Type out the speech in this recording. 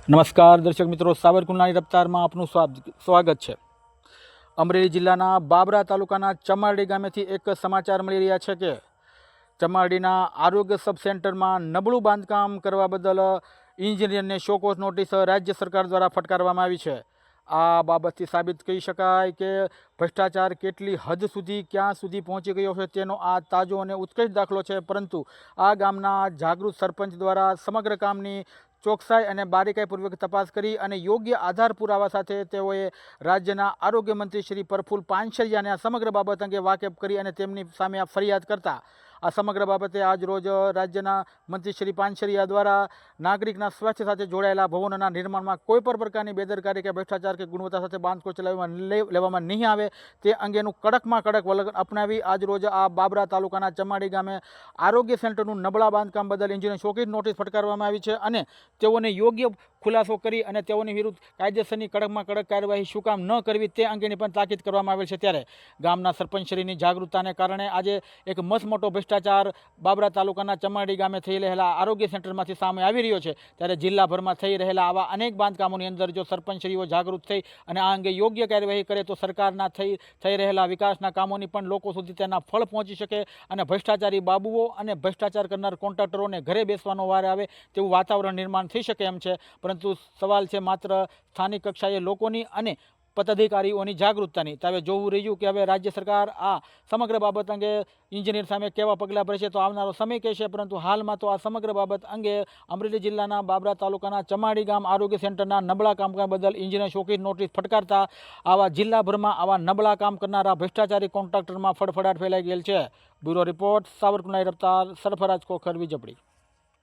નમસ્કાર દર્શક મિત્રો, સાવરકુંડલાની રફતારમાં આપનું સ્વાગત છે। અમરેલી જિલ્લાના બાબરા તાલુકાના ચમારડી ગામેથી એક સમાચાર મળી રહ્યા છે કે ચમારડીના આરોગ્ય સબ સેન્ટરમાં નબળું બાંધકામ કરવા બદલ એન્જિનિયરને શોકોઝ નોટિસ રાજ્ય સરકાર દ્વારા ફટકારવામાં આવી છે। આ બાબતથી સાબિત કહી શકાય કે ભ્રષ્ટાચાર કેટલી હદ સુધી ક્યાં સુધી પહોંચી ગયો છે તેનો આ તાજો અને ઉત્કૃષ્ટ દાખલો છે। પરંતુ આ ગામના જાગૃત સરપંચ દ્વારા સમગ્ર કામની ચોકસાઈ અને બારીકાઈપૂર્વક તપાસ કરી અને યોગ્ય આધાર પુરાવા સાથે તેઓએ રાજ્યના આરોગ્ય મંત્રી શ્રી પ્રફુલ પાનસરિયાને આ સમગ્ર બાબત અંગે વાકેફ કરી અને તેમની સામે આ ફરિયાદ કરતા આ સમગ્ર બાબતે આજ રોજ રાજ્યના મંત્રી શ્રી પાનસરિયા દ્વારા નાગરિકના સ્વાસ્થ્ય સાથે જોડાયેલા ભવનોના નિર્માણમાં કોઈ પણ પ્રકારની બેદરકારી કે ભ્રષ્ટાચાર કે ગુણવત્તા સાથે બાંધકામ લેવામાં નહીં આવે તે અંગેનું કડકમાં કડક વલણ અપનાવી આજ રોજ આ બાબરા તાલુકાના ચમાડી ગામે આરોગ્ય સેન્ટરનું નબળા બાંધકામ બદલ એન્જિનિયર શોકોઝ નોટિસ ફટકારવામાં આવી છે અને તેઓને યોગ્ય ખુલાસો કરી અને તેઓની વિરુદ્ધ કાયદેસરની કડકમાં કડક કાર્યવાહી શું કામ ન કરવી તે અંગેની પણ તાકીદ કરવામાં આવેલ છે। ત્યારે ગામના સરપંચશ્રીની જાગૃતતાને કારણે આજે એક મસમોટો ભ્રષ્ટાચાર બાબરા તાલુકાના ચમારડી ગામે થઈ રહેલા આરોગ્ય સેન્ટરમાંથી સામે આવી રહ્યો છે। ત્યારે જિલ્લાભરમાં થઈ રહેલા આવા અનેક બાંધકામોની અંદર જો સરપંચશ્રીઓ જાગૃત થઈ અને આ અંગે યોગ્ય કાર્યવાહી કરે તો સરકારના થઈ રહેલા વિકાસના કામોની પણ લોકો સુધી તેના ફળ પહોંચી શકે અને ભ્રષ્ટાચારી બાબુઓ અને ભ્રષ્ટાચાર કરનાર કોન્ટ્રાક્ટરોને ઘરે બેસવાનો વાર આવે તેવું વાતાવરણ નિર્માણ થઈ શકે એમ છે। પરંતુ સવાલ છે માત્ર સ્થાનિક કક્ષાએ લોકોની અને પદાધિકારીઓની જાગૃતતાની। હવે જોવું રહ્યું કે હવે રાજ્ય સરકાર આ સમગ્ર બાબત અંગે એન્જિનિયર સામે કેવા પગલાં ભરશે તો આવનારો સમય કહેશે। પરંતુ હાલમાં તો આ સમગ્ર બાબત અંગે અમરેલી જિલ્લાના બાબરા તાલુકાના ચમાડી ગામ આરોગ્ય સેન્ટરના નબળા કામકાજ બદલ એન્જિનિયર શોકોઝ નોટિસ ફટકારતા આવા જિલ્લાભરમાં આવા નબળા કામ કરનારા ભ્રષ્ટાચારી કોન્ટ્રાક્ટરમાં ફડફડાટ ફેલાઈ ગયેલ છે। Bureau report, સાવરકુંડલાની રફતાર, Sarfaraz Khokhar, Vijpadi.